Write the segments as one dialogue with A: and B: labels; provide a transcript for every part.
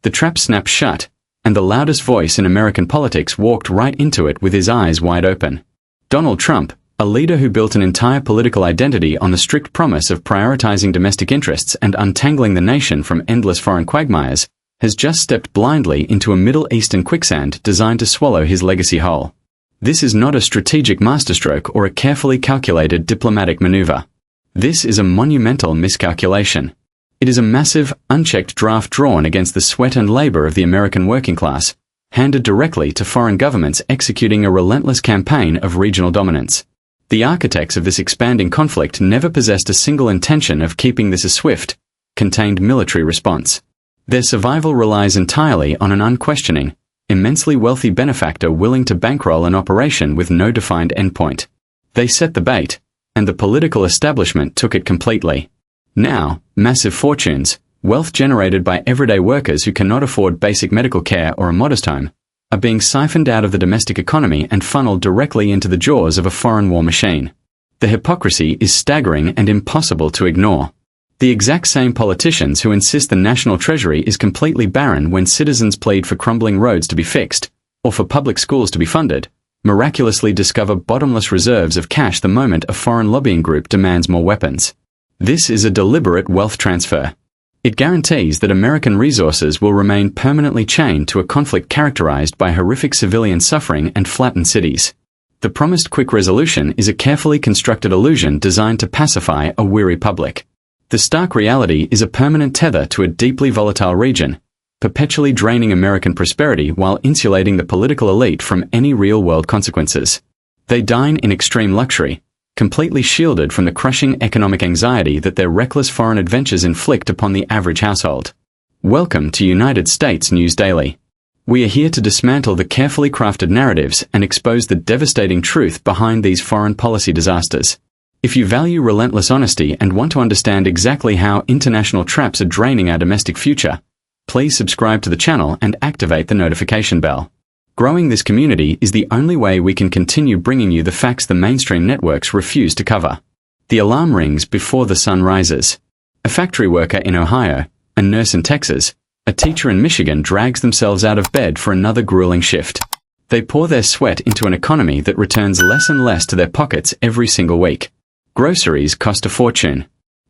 A: The trap snapped shut, and the loudest voice in American politics walked right into it with his eyes wide open. Donald Trump, a leader who built an entire political identity on the strict promise of prioritizing domestic interests and untangling the nation from endless foreign quagmires, has just stepped blindly into a Middle Eastern quicksand designed to swallow his legacy whole. This is not a strategic masterstroke or a carefully calculated diplomatic maneuver. This is a monumental miscalculation. It is a massive, unchecked draft drawn against the sweat and labor of the American working class, handed directly to foreign governments executing a relentless campaign of regional dominance. The architects of this expanding conflict never possessed a single intention of keeping this a swift, contained military response. Their survival relies entirely on an unquestioning, immensely wealthy benefactor willing to bankroll an operation with no defined endpoint. They set the bait, and the political establishment took it completely. Now, massive fortunes, wealth generated by everyday workers who cannot afford basic medical care or a modest home, are being siphoned out of the domestic economy and funneled directly into the jaws of a foreign war machine. The hypocrisy is staggering and impossible to ignore. The exact same politicians who insist the national treasury is completely barren when citizens plead for crumbling roads to be fixed, or for public schools to be funded, miraculously discover bottomless reserves of cash the moment a foreign lobbying group demands more weapons. This is a deliberate wealth transfer. It guarantees that American resources will remain permanently chained to a conflict characterized by horrific civilian suffering and flattened cities. The promised quick resolution is a carefully constructed illusion designed to pacify a weary public. The stark reality is a permanent tether to a deeply volatile region, perpetually draining American prosperity while insulating the political elite from any real-world consequences. They dine in extreme luxury, completely shielded from the crushing economic anxiety that their reckless foreign adventures inflict upon the average household. Welcome to United States News Daily. We are here to dismantle the carefully crafted narratives and expose the devastating truth behind these foreign policy disasters. If you value relentless honesty and want to understand exactly how international traps are draining our domestic future, please subscribe to the channel and activate the notification bell. Growing this community is the only way we can continue bringing you the facts the mainstream networks refuse to cover. The alarm rings before the sun rises. A factory worker in Ohio, a nurse in Texas, a teacher in Michigan drags themselves out of bed for another grueling shift. They pour their sweat into an economy that returns less and less to their pockets every single week. Groceries cost a fortune.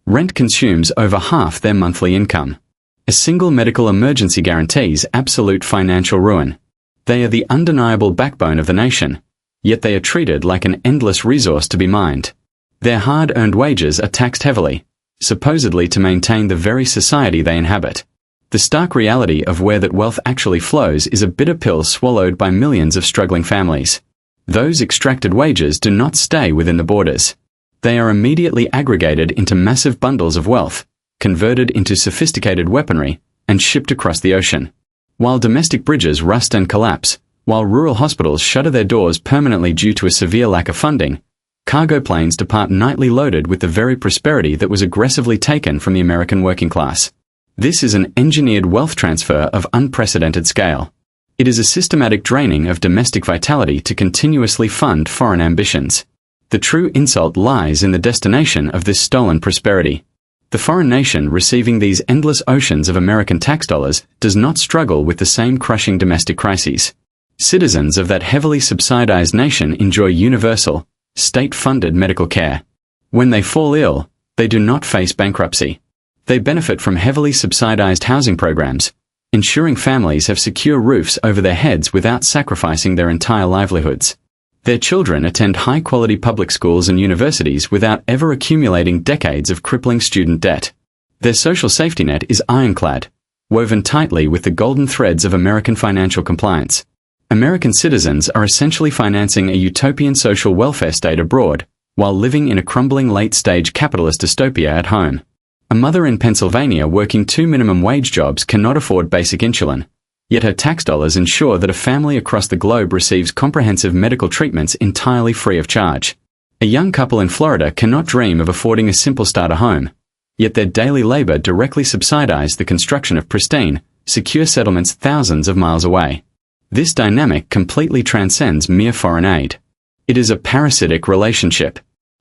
A: Rent consumes over half their monthly income. A single medical emergency guarantees absolute financial ruin. They are the undeniable backbone of the nation, yet they are treated like an endless resource to be mined. Their hard-earned wages are taxed heavily, supposedly to maintain the very society they inhabit. The stark reality of where that wealth actually flows is a bitter pill swallowed by millions of struggling families. Those extracted wages do not stay within the borders. They are immediately aggregated into massive bundles of wealth, converted into sophisticated weaponry, and shipped across the ocean. While domestic bridges rust and collapse, while rural hospitals shutter their doors permanently due to a severe lack of funding, cargo planes depart nightly loaded with the very prosperity that was aggressively taken from the American working class. This is an engineered wealth transfer of unprecedented scale. It is a systematic draining of domestic vitality to continuously fund foreign ambitions. The true insult lies in the destination of this stolen prosperity. The foreign nation receiving these endless oceans of American tax dollars does not struggle with the same crushing domestic crises. Citizens of that heavily subsidized nation enjoy universal, state-funded medical care. When they fall ill, they do not face bankruptcy. They benefit from heavily subsidized housing programs, ensuring families have secure roofs over their heads without sacrificing their entire livelihoods. Their children attend high-quality public schools and universities without ever accumulating decades of crippling student debt. Their social safety net is ironclad, woven tightly with the golden threads of American financial compliance. American citizens are essentially financing a utopian social welfare state abroad, while living in a crumbling late-stage capitalist dystopia at home. A mother in Pennsylvania working 2 minimum wage jobs cannot afford basic insulin. Yet her tax dollars ensure that a family across the globe receives comprehensive medical treatments entirely free of charge. A young couple in Florida cannot dream of affording a simple starter home, yet their daily labor directly subsidize the construction of pristine, secure settlements thousands of miles away. This dynamic completely transcends mere foreign aid. It is a parasitic relationship.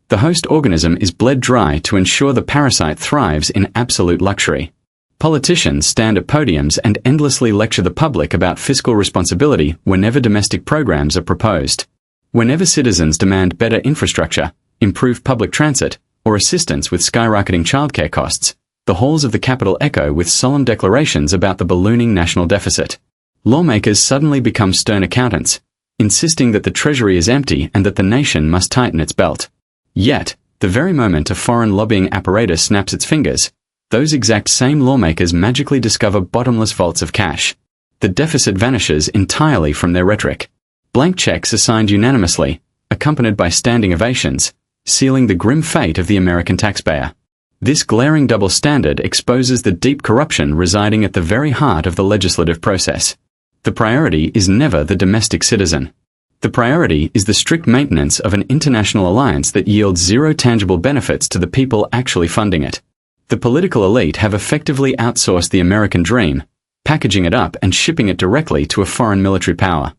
A: The host organism is bled dry to ensure the parasite thrives in absolute luxury. Politicians stand at podiums and endlessly lecture the public about fiscal responsibility whenever domestic programs are proposed. Whenever citizens demand better infrastructure, improved public transit, or assistance with skyrocketing childcare costs, the halls of the capital echo with solemn declarations about the ballooning national deficit. Lawmakers suddenly become stern accountants, insisting that the treasury is empty and that the nation must tighten its belt. Yet, the very moment a foreign lobbying apparatus snaps its fingers, those exact same lawmakers magically discover bottomless vaults of cash. The deficit vanishes entirely from their rhetoric. Blank checks are signed unanimously, accompanied by standing ovations, sealing the grim fate of the American taxpayer. This glaring double standard exposes the deep corruption residing at the very heart of the legislative process. The priority is never the domestic citizen. The priority is the strict maintenance of an international alliance that yields zero tangible benefits to the people actually funding it. The political elite have effectively outsourced the American dream, packaging it up and shipping it directly to a foreign military power.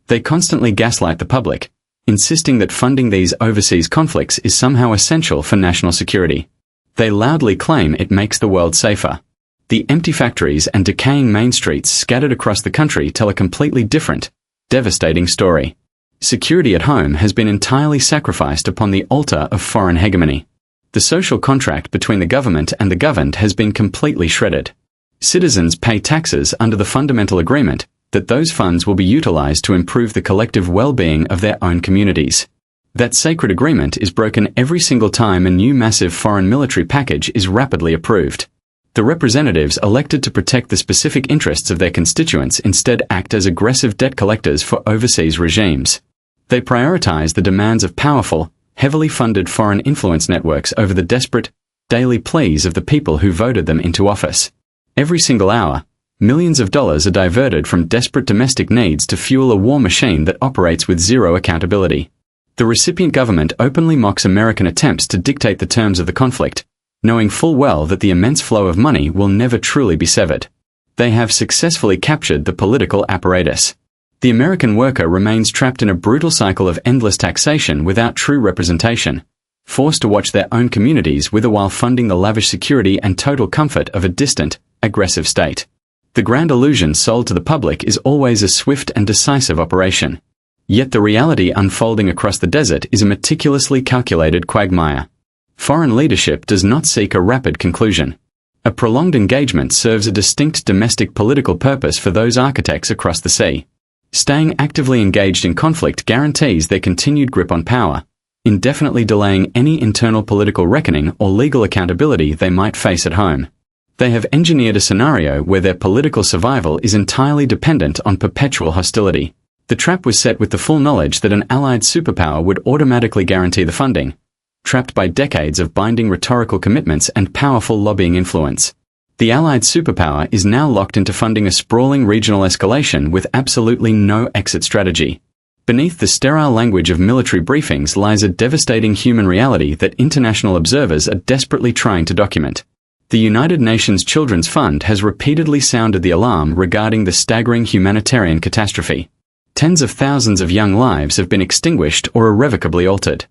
A: They constantly gaslight the public, insisting that funding these overseas conflicts is somehow essential for national security. They loudly claim it makes the world safer. The empty factories and decaying main streets scattered across the country tell a completely different, devastating story. Security at home has been entirely sacrificed upon the altar of foreign hegemony. The social contract between the government and the governed has been completely shredded. Citizens pay taxes under the fundamental agreement that those funds will be utilized to improve the collective well-being of their own communities. That sacred agreement is broken every single time a new massive foreign military package is rapidly approved. The representatives elected to protect the specific interests of their constituents instead act as aggressive debt collectors for overseas regimes. They prioritize the demands of powerful, heavily funded foreign influence networks over the desperate, daily pleas of the people who voted them into office. Every single hour, millions of dollars are diverted from desperate domestic needs to fuel a war machine that operates with zero accountability. The recipient government openly mocks American attempts to dictate the terms of the conflict, knowing full well that the immense flow of money will never truly be severed. They have successfully captured the political apparatus. The American worker remains trapped in a brutal cycle of endless taxation without true representation, forced to watch their own communities wither while funding the lavish security and total comfort of a distant, aggressive state. The grand illusion sold to the public is always a swift and decisive operation. Yet the reality unfolding across the desert is a meticulously calculated quagmire. Foreign leadership does not seek a rapid conclusion. A prolonged engagement serves a distinct domestic political purpose for those architects across the sea. Staying actively engaged in conflict guarantees their continued grip on power, indefinitely delaying any internal political reckoning or legal accountability they might face at home. They have engineered a scenario where their political survival is entirely dependent on perpetual hostility. The trap was set with the full knowledge that an allied superpower would automatically guarantee the funding, trapped by decades of binding rhetorical commitments and powerful lobbying influence. The allied superpower is now locked into funding a sprawling regional escalation with absolutely no exit strategy. Beneath the sterile language of military briefings lies a devastating human reality that international observers are desperately trying to document. The United Nations Children's Fund has repeatedly sounded the alarm regarding the staggering humanitarian catastrophe. Tens of thousands of young lives have been extinguished or irrevocably altered.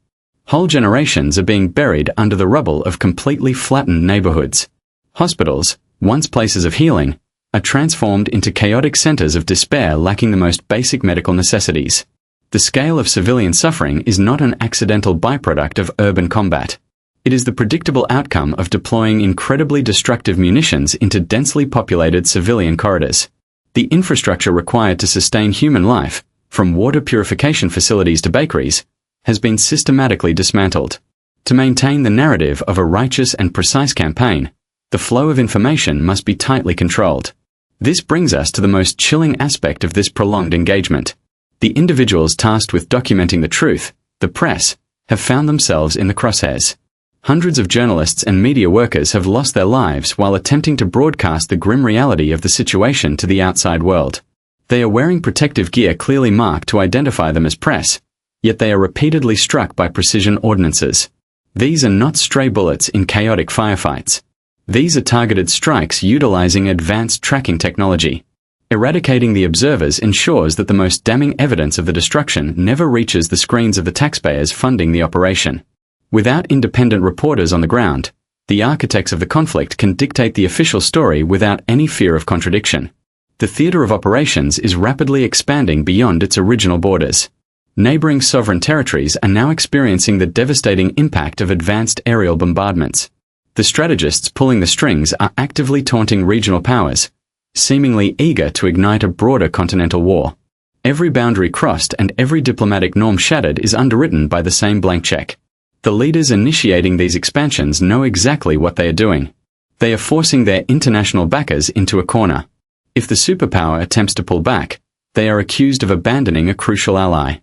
A: Whole generations are being buried under the rubble of completely flattened neighborhoods. Hospitals, once places of healing, are transformed into chaotic centers of despair lacking the most basic medical necessities. The scale of civilian suffering is not an accidental byproduct of urban combat. It is the predictable outcome of deploying incredibly destructive munitions into densely populated civilian corridors. The infrastructure required to sustain human life, from water purification facilities to bakeries, has been systematically dismantled. To maintain the narrative of a righteous and precise campaign, the flow of information must be tightly controlled. This brings us to the most chilling aspect of this prolonged engagement. The individuals tasked with documenting the truth, the press, have found themselves in the crosshairs. Hundreds of journalists and media workers have lost their lives while attempting to broadcast the grim reality of the situation to the outside world. They are wearing protective gear clearly marked to identify them as press, yet they are repeatedly struck by precision ordnances. These are not stray bullets in chaotic firefights. These are targeted strikes utilizing advanced tracking technology. Eradicating the observers ensures that the most damning evidence of the destruction never reaches the screens of the taxpayers funding the operation. Without independent reporters on the ground, The architects of the conflict can dictate the official story without any fear of contradiction. The theater of operations is rapidly expanding beyond its original borders. Neighboring sovereign territories are now experiencing the devastating impact of advanced aerial bombardments. The strategists pulling the strings are actively taunting regional powers, seemingly eager to ignite a broader continental war. Every boundary crossed and every diplomatic norm shattered is underwritten by the same blank check. The leaders initiating these expansions know exactly what they are doing. They are forcing their international backers into a corner. If the superpower attempts to pull back, they are accused of abandoning a crucial ally.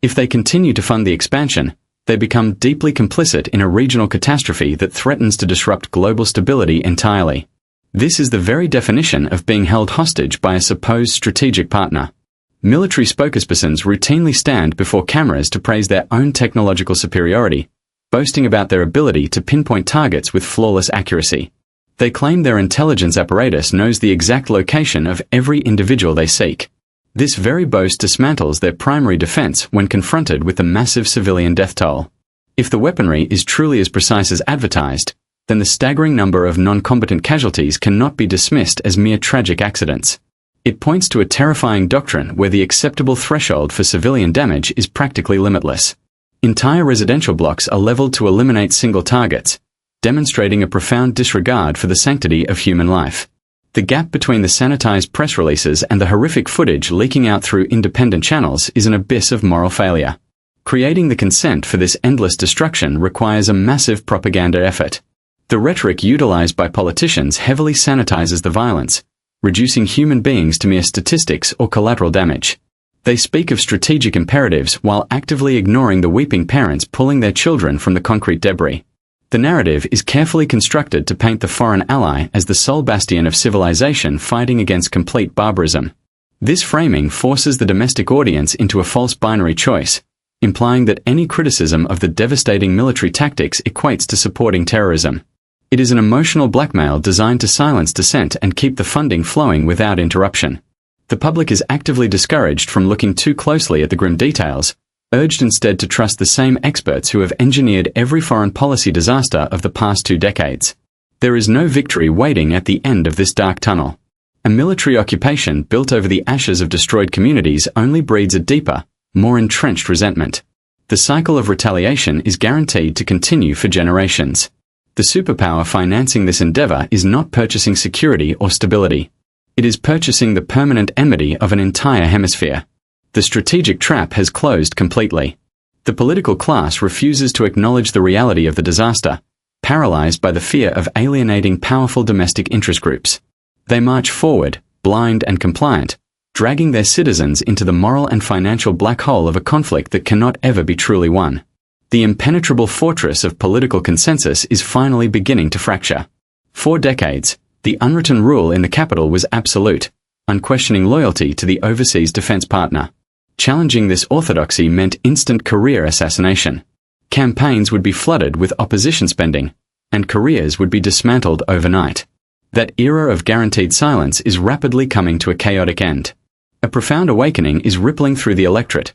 A: If they continue to fund the expansion, they become deeply complicit in a regional catastrophe that threatens to disrupt global stability entirely. This is the very definition of being held hostage by a supposed strategic partner. Military spokespersons routinely stand before cameras to praise their own technological superiority, boasting about their ability to pinpoint targets with flawless accuracy. They claim their intelligence apparatus knows the exact location of every individual they seek. This very boast dismantles their primary defense when confronted with the massive civilian death toll. If the weaponry is truly as precise as advertised, then the staggering number of non-combatant casualties cannot be dismissed as mere tragic accidents. It points to a terrifying doctrine where the acceptable threshold for civilian damage is practically limitless. Entire residential blocks are leveled to eliminate single targets, demonstrating a profound disregard for the sanctity of human life. The gap between the sanitized press releases and the horrific footage leaking out through independent channels is an abyss of moral failure. Creating the consent for this endless destruction requires a massive propaganda effort. The rhetoric utilized by politicians heavily sanitizes the violence, reducing human beings to mere statistics or collateral damage. They speak of strategic imperatives while actively ignoring the weeping parents pulling their children from the concrete debris. The narrative is carefully constructed to paint the foreign ally as the sole bastion of civilization fighting against complete barbarism. This framing forces the domestic audience into a false binary choice, implying that any criticism of the devastating military tactics equates to supporting terrorism. It is an emotional blackmail designed to silence dissent and keep the funding flowing without interruption. The public is actively discouraged from looking too closely at the grim details, urged instead to trust the same experts who have engineered every foreign policy disaster of the past 2 decades. There is no victory waiting at the end of this dark tunnel. A military occupation built over the ashes of destroyed communities only breeds a deeper, more entrenched resentment. The cycle of retaliation is guaranteed to continue for generations. The superpower financing this endeavor is not purchasing security or stability. It is purchasing the permanent enmity of an entire hemisphere. The strategic trap has closed completely. The political class refuses to acknowledge the reality of the disaster, paralyzed by the fear of alienating powerful domestic interest groups. They march forward, blind and compliant, dragging their citizens into the moral and financial black hole of a conflict that cannot ever be truly won. The impenetrable fortress of political consensus is finally beginning to fracture. For decades, the unwritten rule in the capital was absolute, unquestioning loyalty to the overseas defense partner. Challenging this orthodoxy meant instant career assassination. Campaigns would be flooded with opposition spending, and careers would be dismantled overnight. That era of guaranteed silence is rapidly coming to a chaotic end. A profound awakening is rippling through the electorate,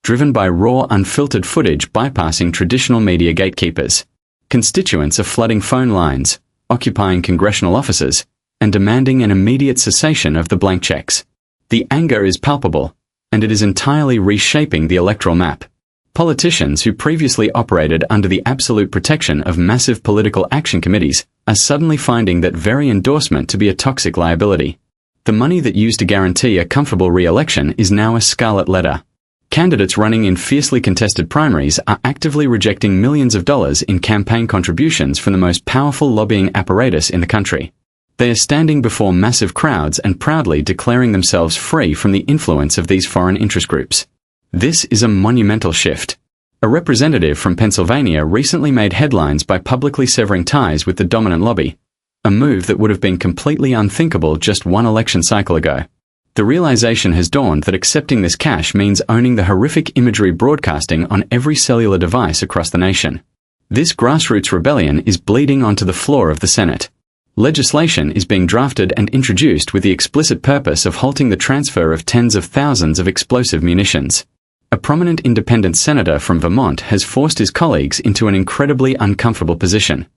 A: driven by raw, unfiltered footage bypassing traditional media gatekeepers. Constituents are flooding phone lines, occupying congressional offices, and demanding an immediate cessation of the blank checks. The anger is palpable, and it is entirely reshaping the electoral map. Politicians who previously operated under the absolute protection of massive political action committees are suddenly finding that very endorsement to be a toxic liability. The money that used to guarantee a comfortable re-election is now a scarlet letter. Candidates running in fiercely contested primaries are actively rejecting millions of dollars in campaign contributions from the most powerful lobbying apparatus in the country. They are standing before massive crowds and proudly declaring themselves free from the influence of these foreign interest groups. This is a monumental shift. A representative from Pennsylvania recently made headlines by publicly severing ties with the dominant lobby, a move that would have been completely unthinkable just one election cycle ago. The realization has dawned that accepting this cash means owning the horrific imagery broadcasting on every cellular device across the nation. This grassroots rebellion is bleeding onto the floor of the Senate. Legislation is being drafted and introduced with the explicit purpose of halting the transfer of tens of thousands of explosive munitions. A prominent independent senator from Vermont has forced his colleagues into an incredibly uncomfortable position.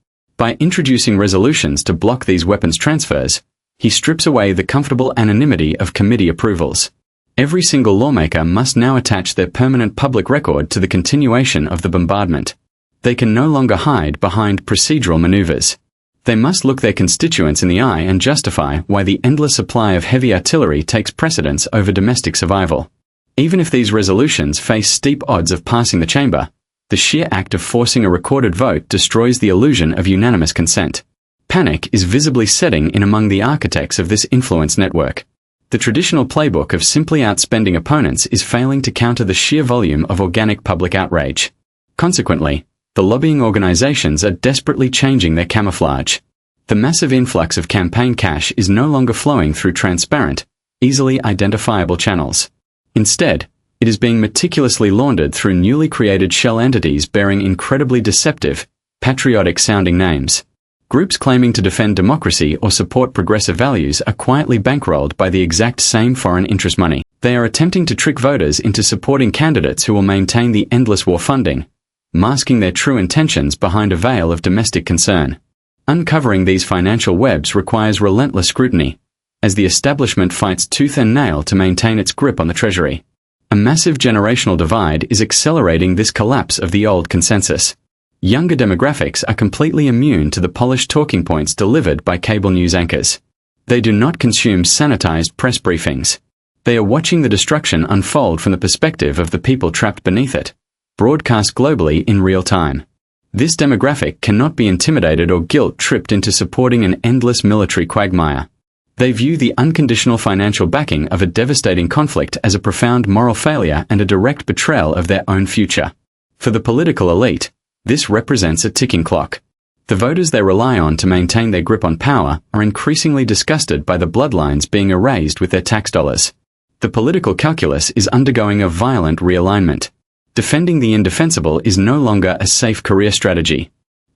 A: By introducing resolutions to block these weapons transfers, he strips away the comfortable anonymity of committee approvals. Every single lawmaker must now attach their permanent public record to the continuation of the bombardment. They can no longer hide behind procedural maneuvers. They must look their constituents in the eye and justify why the endless supply of heavy artillery takes precedence over domestic survival. Even if these resolutions face steep odds of passing the chamber, the sheer act of forcing a recorded vote destroys the illusion of unanimous consent. Panic is visibly setting in among the architects of this influence network. The traditional playbook of simply outspending opponents is failing to counter the sheer volume of organic public outrage. Consequently, the lobbying organizations are desperately changing their camouflage. The massive influx of campaign cash is no longer flowing through transparent, easily identifiable channels. Instead, it is being meticulously laundered through newly created shell entities bearing incredibly deceptive, patriotic-sounding names. Groups claiming to defend democracy or support progressive values are quietly bankrolled by the exact same foreign interest money. They are attempting to trick voters into supporting candidates who will maintain the endless war funding, masking their true intentions behind a veil of domestic concern. Uncovering these financial webs requires relentless scrutiny, as the establishment fights tooth and nail to maintain its grip on the Treasury. A massive generational divide is accelerating this collapse of the old consensus. Younger demographics are completely immune to the polished talking points delivered by cable news anchors. They do not consume sanitized press briefings. They are watching the destruction unfold from the perspective of the people trapped beneath it, broadcast globally in real time. This demographic cannot be intimidated or guilt-tripped into supporting an endless military quagmire. They view the unconditional financial backing of a devastating conflict as a profound moral failure and a direct betrayal of their own future. For the political elite, this represents a ticking clock. The voters they rely on to maintain their grip on power are increasingly disgusted by the bloodlines being erased with their tax dollars. The political calculus is undergoing a violent realignment. Defending the indefensible is no longer a safe career strategy.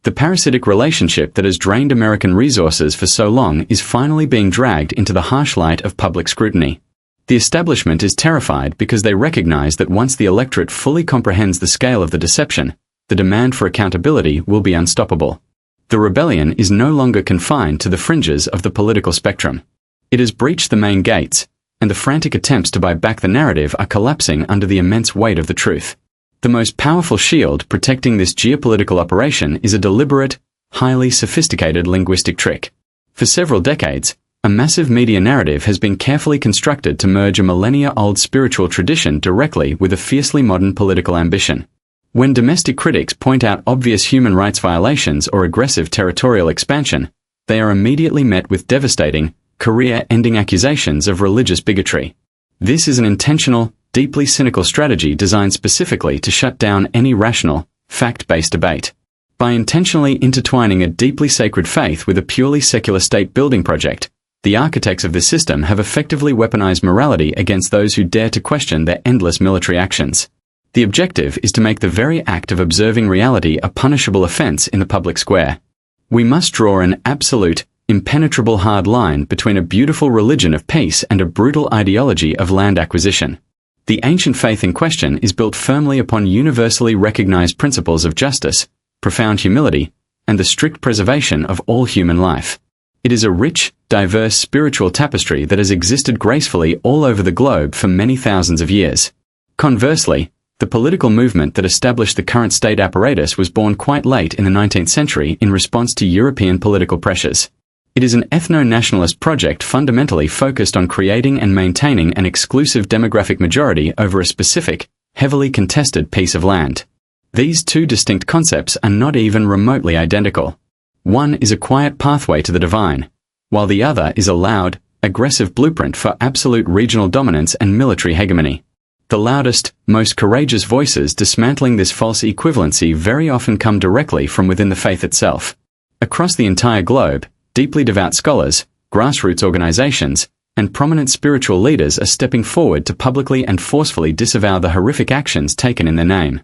A: The parasitic relationship that has drained American resources for so long is finally being dragged into the harsh light of public scrutiny. The establishment is terrified because they recognize that once the electorate fully comprehends the scale of the deception, the demand for accountability will be unstoppable. The rebellion is no longer confined to the fringes of the political spectrum. It has breached the main gates, and the frantic attempts to buy back the narrative are collapsing under the immense weight of the truth. The most powerful shield protecting this geopolitical operation is a deliberate, highly sophisticated linguistic trick. For several decades, a massive media narrative has been carefully constructed to merge a millennia-old spiritual tradition directly with a fiercely modern political ambition. When domestic critics point out obvious human rights violations or aggressive territorial expansion, they are immediately met with devastating, career-ending accusations of religious bigotry. This is an intentional, deeply cynical strategy designed specifically to shut down any rational, fact-based debate. By intentionally intertwining a deeply sacred faith with a purely secular state-building project, the architects of this system have effectively weaponized morality against those who dare to question their endless military actions. The objective is to make the very act of observing reality a punishable offense in the public square. We must draw an absolute, impenetrable hard line between a beautiful religion of peace and a brutal ideology of land acquisition. The ancient faith in question is built firmly upon universally recognized principles of justice, profound humility, and the strict preservation of all human life. It is a rich, diverse spiritual tapestry that has existed gracefully all over the globe for many thousands of years. Conversely, the political movement that established the current state apparatus was born quite late in the 19th century in response to European political pressures. It is an ethno-nationalist project fundamentally focused on creating and maintaining an exclusive demographic majority over a specific, heavily contested piece of land. These two distinct concepts are not even remotely identical. One is a quiet pathway to the divine, while the other is a loud, aggressive blueprint for absolute regional dominance and military hegemony. The loudest, most courageous voices dismantling this false equivalency very often come directly from within the faith itself. Across the entire globe, deeply devout scholars, grassroots organizations, and prominent spiritual leaders are stepping forward to publicly and forcefully disavow the horrific actions taken in their name.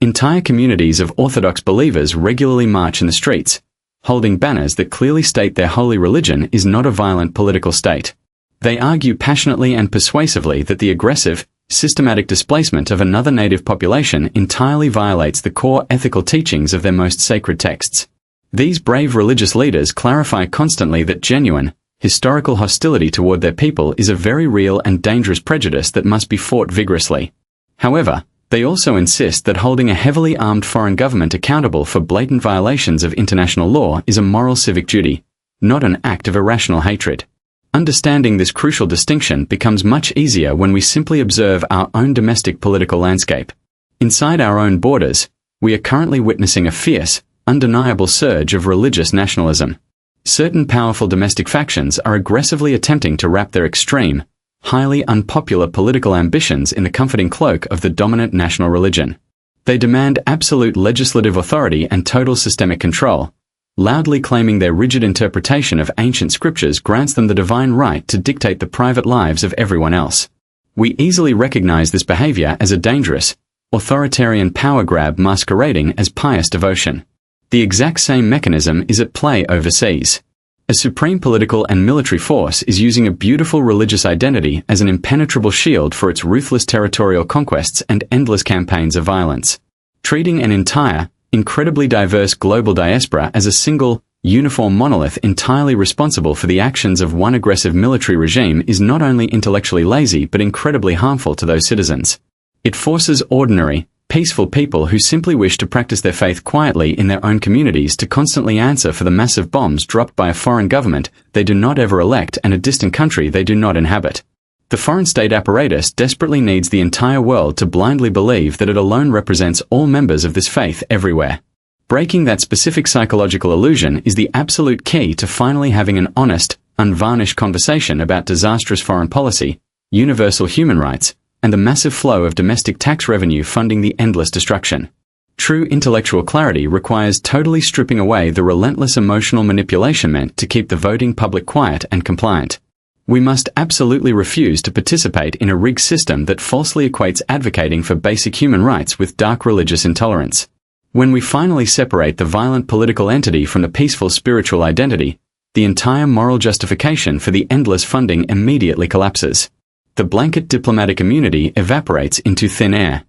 A: Entire communities of Orthodox believers regularly march in the streets, holding banners that clearly state their holy religion is not a violent political state. They argue passionately and persuasively that the aggressive, systematic displacement of another native population entirely violates the core ethical teachings of their most sacred texts. These brave religious leaders clarify constantly that genuine, historical hostility toward their people is a very real and dangerous prejudice that must be fought vigorously. However, they also insist that holding a heavily armed foreign government accountable for blatant violations of international law is a moral civic duty, not an act of irrational hatred. Understanding this crucial distinction becomes much easier when we simply observe our own domestic political landscape. Inside our own borders, we are currently witnessing a fierce, undeniable surge of religious nationalism. Certain powerful domestic factions are aggressively attempting to wrap their extreme, highly unpopular political ambitions in the comforting cloak of the dominant national religion. They demand absolute legislative authority and total systemic control, loudly claiming their rigid interpretation of ancient scriptures grants them the divine right to dictate the private lives of everyone else. We easily recognize this behavior as a dangerous, authoritarian power grab masquerading as pious devotion. The exact same mechanism is at play overseas. A supreme political and military force is using a beautiful religious identity as an impenetrable shield for its ruthless territorial conquests and endless campaigns of violence. Treating an entire, incredibly diverse global diaspora as a single, uniform monolith entirely responsible for the actions of one aggressive military regime is not only intellectually lazy but incredibly harmful to those citizens. It forces ordinary, peaceful people who simply wish to practice their faith quietly in their own communities to constantly answer for the massive bombs dropped by a foreign government they do not ever elect and a distant country they do not inhabit. The foreign state apparatus desperately needs the entire world to blindly believe that it alone represents all members of this faith everywhere. Breaking that specific psychological illusion is the absolute key to finally having an honest, unvarnished conversation about disastrous foreign policy, universal human rights, and the massive flow of domestic tax revenue funding the endless destruction. True intellectual clarity requires totally stripping away the relentless emotional manipulation meant to keep the voting public quiet and compliant. We must absolutely refuse to participate in a rigged system that falsely equates advocating for basic human rights with dark religious intolerance. When we finally separate the violent political entity from the peaceful spiritual identity, the entire moral justification for the endless funding immediately collapses. The blanket diplomatic immunity evaporates into thin air.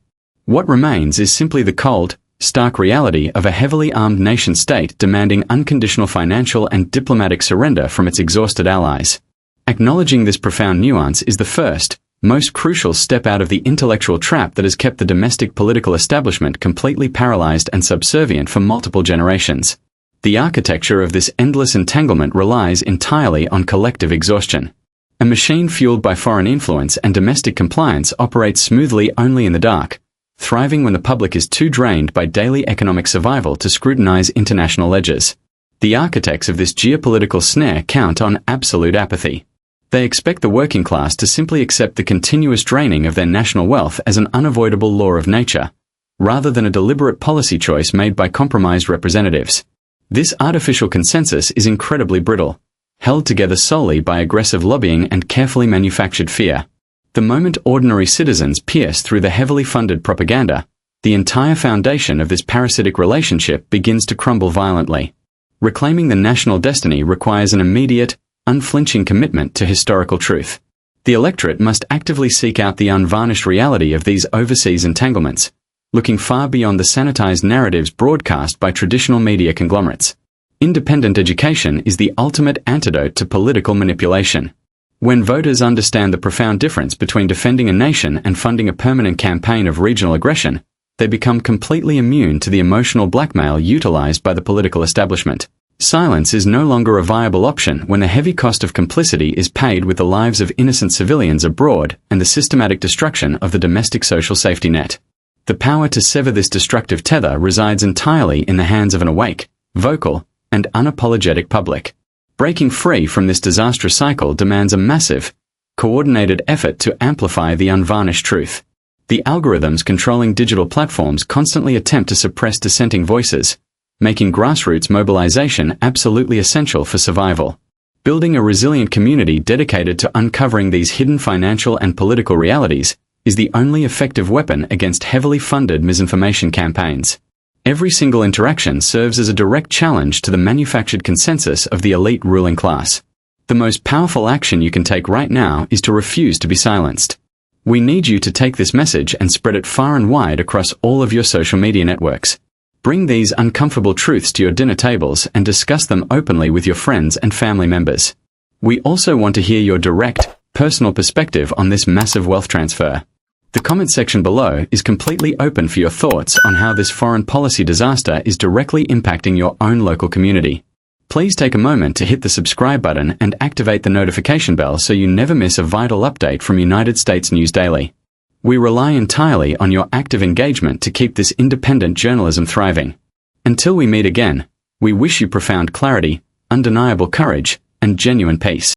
A: What remains is simply the cold, stark reality of a heavily armed nation-state demanding unconditional financial and diplomatic surrender from its exhausted allies. Acknowledging this profound nuance is the first, most crucial step out of the intellectual trap that has kept the domestic political establishment completely paralyzed and subservient for multiple generations. The architecture of this endless entanglement relies entirely on collective exhaustion. A machine fueled by foreign influence and domestic compliance operates smoothly only in the dark, thriving when the public is too drained by daily economic survival to scrutinize international ledgers. The architects of this geopolitical snare count on absolute apathy. They expect the working class to simply accept the continuous draining of their national wealth as an unavoidable law of nature, rather than a deliberate policy choice made by compromised representatives. This artificial consensus is incredibly brittle, held together solely by aggressive lobbying and carefully manufactured fear. The moment ordinary citizens pierce through the heavily funded propaganda, the entire foundation of this parasitic relationship begins to crumble violently. Reclaiming the national destiny requires an immediate, unflinching commitment to historical truth. The electorate must actively seek out the unvarnished reality of these overseas entanglements, looking far beyond the sanitized narratives broadcast by traditional media conglomerates. Independent education is the ultimate antidote to political manipulation. When voters understand the profound difference between defending a nation and funding a permanent campaign of regional aggression, they become completely immune to the emotional blackmail utilized by the political establishment. Silence is no longer a viable option when the heavy cost of complicity is paid with the lives of innocent civilians abroad and the systematic destruction of the domestic social safety net. The power to sever this destructive tether resides entirely in the hands of an awake, vocal, and unapologetic public. Breaking free from this disastrous cycle demands a massive, coordinated effort to amplify the unvarnished truth. The algorithms controlling digital platforms constantly attempt to suppress dissenting voices, making grassroots mobilization absolutely essential for survival. Building a resilient community dedicated to uncovering these hidden financial and political realities is the only effective weapon against heavily funded misinformation campaigns. Every single interaction serves as a direct challenge to the manufactured consensus of the elite ruling class. The most powerful action you can take right now is to refuse to be silenced. We need you to take this message and spread it far and wide across all of your social media networks. Bring these uncomfortable truths to your dinner tables and discuss them openly with your friends and family members. We also want to hear your direct, personal perspective on this massive wealth transfer. The comment section below is completely open for your thoughts on how this foreign policy disaster is directly impacting your own local community. Please take a moment to hit the subscribe button and activate the notification bell so you never miss a vital update from United States News Daily. We rely entirely on your active engagement to keep this independent journalism thriving. Until we meet again, we wish you profound clarity, undeniable courage, and genuine peace.